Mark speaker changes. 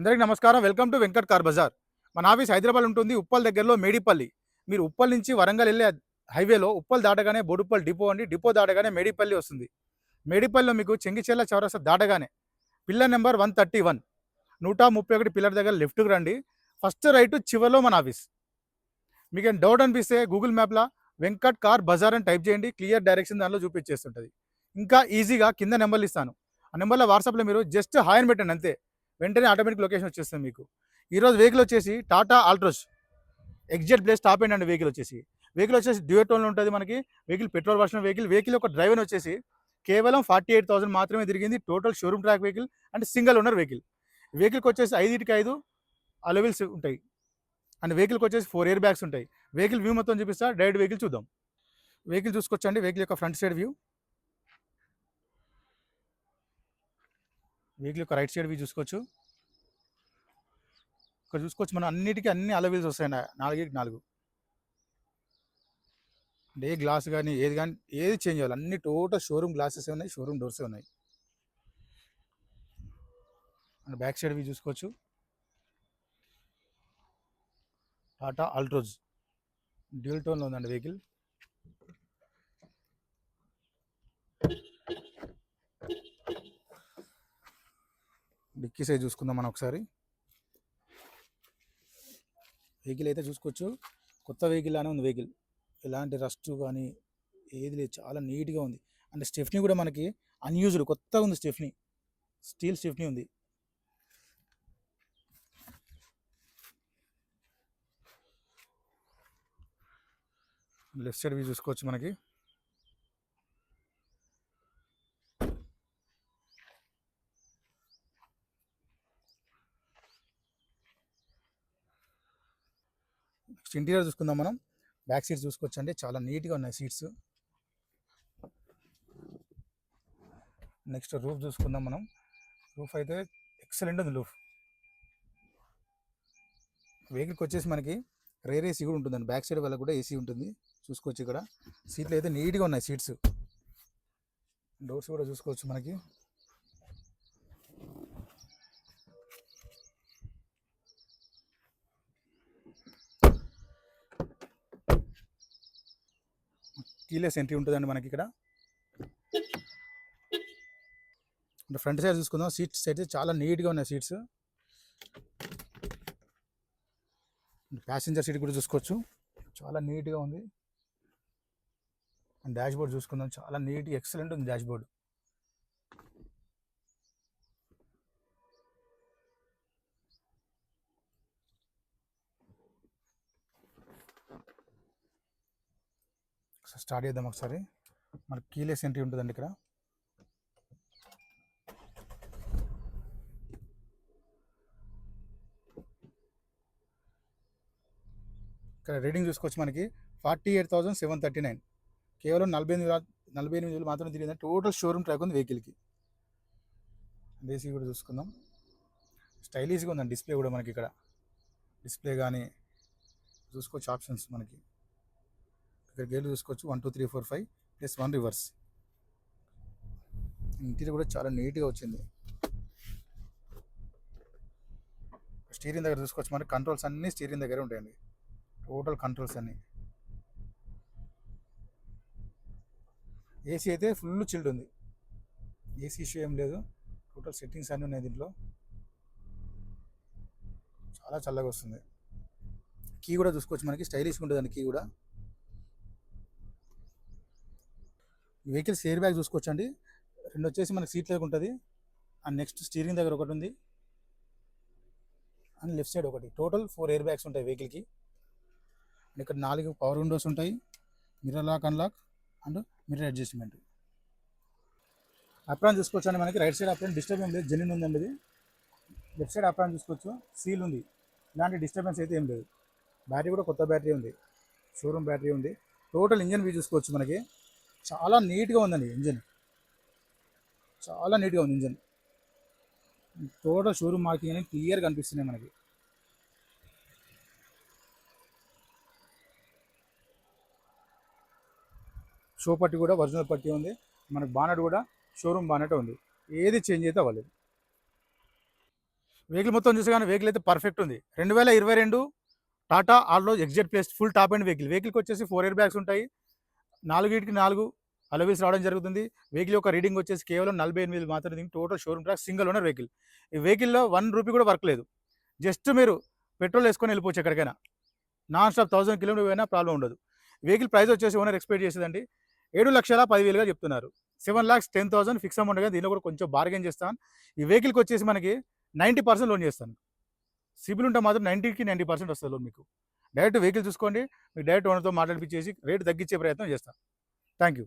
Speaker 1: అందరికీ నమస్కారం. Welcome to Venkat car Bazaar. మన ఆఫీస్ హైదరాబాద్ ఉంటుంది. ఉప్పల్ దగ్గరలో మేడిపల్లి. మీరు ఉప్పల్ నుంచి వరంగల్ వెళ్ళే హైవేలో ఉప్పల్ దాటగానే బోడుప్పల్ డిపో అండి. డిపో దాటగానే మేడిపల్లి వస్తుంది. మేడిపల్లిలో మీకు చెంగిచెర్ల చౌరస్తా దాటగానే పిల్లర్ నెంబర్ 131 131 పిల్లర్ దగ్గర లెఫ్ట్‌కి రండి. ఫస్ట్ రైట్ చివర్లో మన ఆఫీస్. మీకేం డౌట్ అనిపిస్తే గూగుల్ మ్యాప్‌లో వెంకట్ కార్ బజార్ అని టైప్ చేయండి. క్లియర్ డైరెక్షన్ దానిలో చూపించేస్తుంటది. ఇంకా ఈజీగా కింద నెంబర్లు ఇస్తాను. ఆ నెంబర్‌లో వాట్సాప్‌లో మీరు జస్ట్ హాయ్ అని పెట్టండి అంతే. వెంటనే ఆటోమేటిక్ లొకేషన్ వచ్చేస్తుంది మీకు. ఈరోజు వెహికల్ వచ్చేసి Tata Altroz exact place top end అండి. వెహికల్ వచ్చేసి డ్యూయటోన్లో ఉంటుంది మనకి. వెహికల్ పెట్రోల్ వర్షన్ వెహికల్ యొక్క డ్రైవర్ వచ్చేసి కేవలం 48,000 మాత్రమే తిరిగింది. Total showroom track vehicle and single owner వెహికల్కి వచ్చేసి 5/5 అలవెల్స్ ఉంటాయి. అండ్ వెహికల్కి వచ్చేసి 4 ఎయిర్ బ్యాగ్స్ ఉంటాయి. వెహికల్ వ్యూ మొత్తం చూపిస్తా. డైరెక్ట్ వెహికల్ చూద్దాం. వెహికల్ చూసుకోవచ్చండి. వెహికల్ యొక్క ఫ్రంట్ సైడ్ వ్యూ, వెహికల్ యొక్క రైట్ సైడ్ వ్యూ చూసుకోవచ్చు. ఇక్కడ చూసుకోవచ్చు మనం అన్ని అలవీల్స్ వస్తాయి. 4/4 అంటే ఏ గ్లాస్ కానీ ఏది చేంజ్ చేయాలి. అన్ని టోటల్ షోరూమ్ గ్లాసెస్ ఉన్నాయి, షోరూమ్ డోర్స్ ఉన్నాయి. అండ్ బ్యాక్ సైడ్ వ్యూ చూసుకోవచ్చు. టాటా ఆల్ట్రోజ్ డ్యూల్ టోన్లో ఉందండి వెహికల్. డిక్కీ సైజ్ చూసుకుందాం మనం ఒకసారి. వెహికల్ అయితే చూసుకోవచ్చు. కొత్త వెహికల్ లానే ఉంది వెహికల్. ఎలాంటి రస్ట్ కానీ ఏది లేదు, చాలా నీట్గా ఉంది. అండ్ స్టెఫ్నీ కూడా మనకి అన్యూజ్డ్ కొత్తగా ఉంది. స్టీల్ స్టెఫ్నీ ఉంది. లెఫ్ట్ సైడ్ వ్యూ చూసుకోవచ్చు మనకి. నెక్స్ట్ ఇంటీరియర్ చూసుకుందాం మనం. బ్యాక్ సీట్స్ చూసుకోవచ్చు అండి, చాలా నీట్గా ఉన్నాయి సీట్స్. నెక్స్ట్ రూఫ్ చూసుకుందాం మనం. రూఫ్ అయితే ఎక్సలెంట్ ఉంది. వెహికల్కి వచ్చేసి మనకి రేర్ ఏసీ కూడా ఉంటుందండి. బ్యాక్ సైడ్ వల్ల కూడా ఏసీ ఉంటుంది. చూసుకోవచ్చు. ఇక్కడ సీట్లు అయితే నీట్గా ఉన్నాయి. సీట్స్, డోర్స్ కూడా చూసుకోవచ్చు మనకి. కీలెస్ ఎంట్రీ ఉంటుందండి మనకి ఇక్కడ. ఫ్రంట్ సైడ్ చూసుకుందాం. సీట్స్ అయితే చాలా నీట్గా ఉన్నాయి సీట్స్. ప్యాసింజర్ సీట్ కూడా చూసుకోవచ్చు, చాలా నీట్గా ఉంది. అండ్ డాష్ బోర్డ్ చూసుకుందాం. చాలా నీట్గా ఎక్సలెంట్ ఉంది డాష్ బోర్డ్. స్టార్ట్ చేద్దాం ఒకసారి. మనకి కీలెస్ ఎంట్రీ ఉంటుందండి ఇక్కడ. ఇక్కడ రీడింగ్ చూసుకోవచ్చు మనకి 48,739. కేవలం 48,000 మాత్రమే తిరిగింది. టోటల్ షోరూమ్ ట్రాక్ ఉంది వెహికల్కి. ఏసీ కూడా చూసుకుందాం. స్టైలిష్గా ఉందండి డిస్ప్లే కూడా మనకి ఇక్కడ. డిస్ప్లే కానీ చూసుకోవచ్చు. ఆప్షన్స్ మనకి ఇక్కడ గేర్లు చూసుకోవచ్చు. 1 2 3 4 5 +1 రివర్స్. ఇంటీరియర్ కూడా చాలా నీట్గా వచ్చింది. స్టీరింగ్ దగ్గర చూసుకోవచ్చు. మనకి కంట్రోల్స్ అన్నీ స్టీరింగ్ దగ్గరే ఉంటాయండి. టోటల్ కంట్రోల్స్ అన్నీ. ఏసీ అయితే ఫుల్ చిల్డ్ ఉంది. ఏసీ ఇష్యూ ఏం లేదు. టోటల్ సెట్టింగ్స్ అన్నీ ఉన్నాయి దీంట్లో. చాలా చల్లగా వస్తుంది. కీ కూడా చూసుకోవచ్చు మనకి. స్టైలిష్గా ఉంటుందండి కీ కూడా. వెహికల్స్ ఎయిర్ బ్యాగ్ చూసుకోవచ్చు అండి. 2 వచ్చేసి మనకి సీట్ దగ్గర ఉంటుంది. అండ్ నెక్స్ట్ స్టీరింగ్ దగ్గర ఒకటి ఉంది. అండ్ లెఫ్ట్ సైడ్ ఒకటి. టోటల్ 4 ఎయిర్ బ్యాగ్స్ ఉంటాయి వెహికల్కి. ఇక్కడ 4 పవర్ విండోస్ ఉంటాయి. Mirror lock, unlock and mirror adjustment. Apron చూసుకోవచ్చు అండి మనకి. రైట్ సైడ్ అప్రాన్ డిస్టర్బ్ ఏం లేదు, జెన్యున్ ఉందండి ఇది. లెఫ్ట్ సైడ్ అప్రాన్ చూసుకోవచ్చు, సీల్ ఉంది. ఇలాంటి డిస్టర్బెన్స్ అయితే ఏం లేదు. బ్యాటరీ కూడా కొత్త బ్యాటరీ ఉంది, షోరూమ్ బ్యాటరీ ఉంది. టోటల్ ఇంజన్ వ్యూ చూసుకోవచ్చు మనకి. చాలా నీట్గా ఉందండి ఇంజన్. చాలా నీట్గా ఉంది ఇంజన్. టోటల్ షోరూమ్ మార్కింగ్ అనేది క్లియర్గా కనిపిస్తున్నాయి మనకి. షో పట్టి కూడా ఒరిజినల్ పట్టి ఉంది మనకి. బానెట్ కూడా షోరూమ్ బానెట్ ఉంది. ఏది చేంజ్ అయితే అవ్వలేదు. వెహికల్ మొత్తం చూసి కానీ వెహికల్ అయితే పర్ఫెక్ట్ ఉంది. 2022 Tata Altroz XZ plus full top end vehicle. వెహికల్‌కి వచ్చేసి 4 ఎయిర్ బ్యాగ్స్ ఉంటాయి. 4కి 4 అలవీస్ రావడం జరుగుతుంది. వెహికల్ యొక్క రీడింగ్ వచ్చేసి కేవలం 48 మాత్రమే దీనికి total showroom track single owner vehicle. ఈ వెహికల్‌లో 1 రూపీ కూడా వర్క్ లేదు. జస్ట్ మీరు పెట్రోల్ వేసుకొని వెళ్ళిపోవచ్చు ఎక్కడికైనా. నాన్ స్టాప్ 1000 కిలోమీటర్ పోయినా ప్రాబ్లమ్ ఉండదు. వెహికల్ ప్రైస్ వచ్చేసి ఓనర్ ఎక్స్‌పెక్ట్ చేసేదండి 7,10,000గా చెప్తున్నారు. 7,10,000 ఫిక్స్ అమౌంట్‌గా దీనిలో కూడా కొంచెం బార్గెయిన్ చేస్తాను. ఈ వెహికల్‌కి వచ్చేసి మనకి 90% లోన్ చేస్తాను. సిబిల్ ఉంటే మాత్రం 90కి 90% వస్తుంది లోన్ మీకు. డైరెక్ట్ వెహికల్ చూసుకోండి. మీకు డైరెక్ట్ ఓనర్‌తో మాట్లాడిపిచ్చేసి రేట్ తగ్గించే ప్రయత్నం చేస్తాను. Thank you.